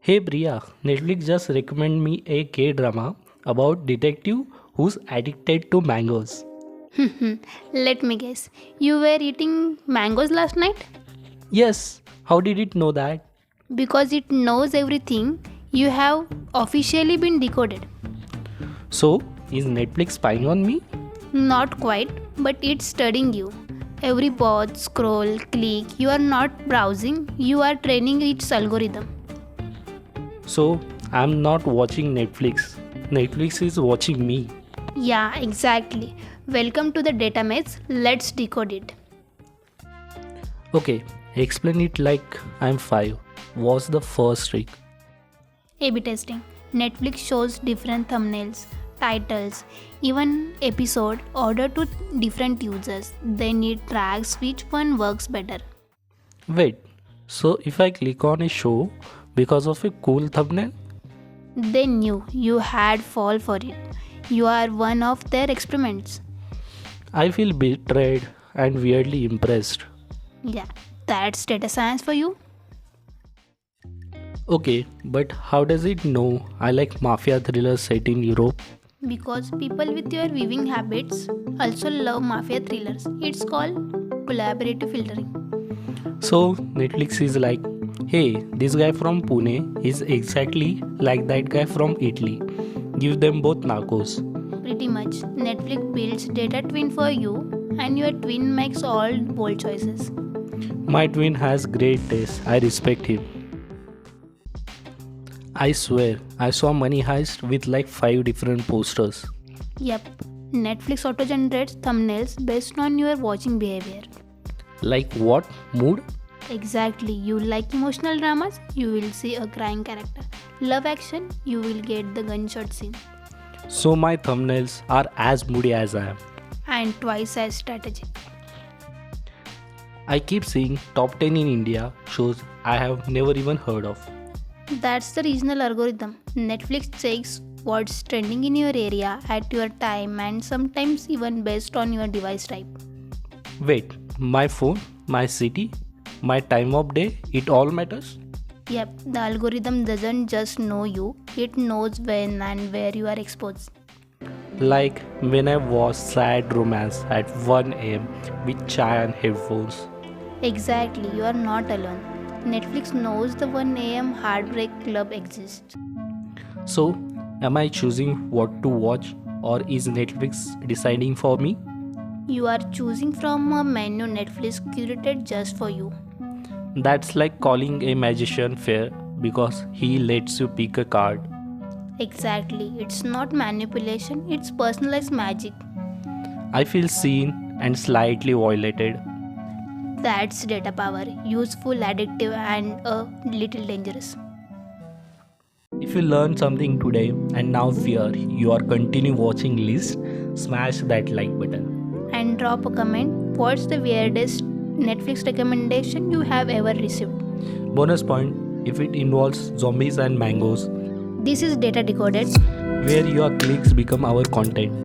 Hey Priya, Netflix just recommended me a K-drama about detective who's addicted to mangoes. Let me guess. You were eating mangoes last night? Yes, how did it know that? Because it knows everything, you have officially been decoded. So, is Netflix spying on me? Not quite, but it's studying you. Every pause, scroll, click, you are not browsing, you are training its algorithm. So, I'm not watching Netflix. Netflix is watching me. Yeah, exactly. Welcome to the data maze. Let's decode it. Okay, explain it like I'm 5. What's the first trick? A/B testing. Netflix shows different thumbnails, titles, even episode order to different users. They need tracks which one works better. Wait, so if I click on a show because of a cool thumbnail? They knew you had fall for it. You are one of their experiments. I feel betrayed and weirdly impressed. Yeah, that's data science for you. Okay, but how does it know I like mafia thrillers set in Europe? Because people with your viewing habits also love mafia thrillers. It's called collaborative filtering. So Netflix is like, hey, this guy from Pune is exactly like that guy from Italy. Give them both narcos. Pretty much. Netflix builds data twin for you and your twin makes all bold choices. My twin has great taste. I respect him. I swear, I saw Money Heist with like 5 different posters. Yep. Netflix auto generates thumbnails based on your watching behavior. Like what? Mood? Exactly. You like emotional dramas, you will see a crying character. Love action, you will get the gunshot scene. So my thumbnails are as moody as I am. And twice as strategic. I keep seeing top 10 in India shows I have never even heard of. That's the regional algorithm. Netflix checks what's trending in your area at your time and sometimes even based on your device type. Wait, my phone, my city, my time of day, it all matters? Yep, the algorithm doesn't just know you, it knows when and where you are exposed. Like when I watch sad romance at 1 am with chai and headphones. Exactly, you are not alone. Netflix knows the 1 a.m. heartbreak club exists. So, am I choosing what to watch or is Netflix deciding for me? You are choosing from a menu Netflix curated just for you. That's like calling a magician fair because he lets you pick a card. Exactly, it's not manipulation, it's personalized magic. I feel seen and slightly violated. That's data power, useful, addictive, and a little dangerous. If you learned something today and now fear you are continue watching list, smash that like button. And drop a comment. What's the weirdest Netflix recommendation you have ever received? Bonus point if it involves zombies and mangoes, This is Data Decoded. where your clicks become our content.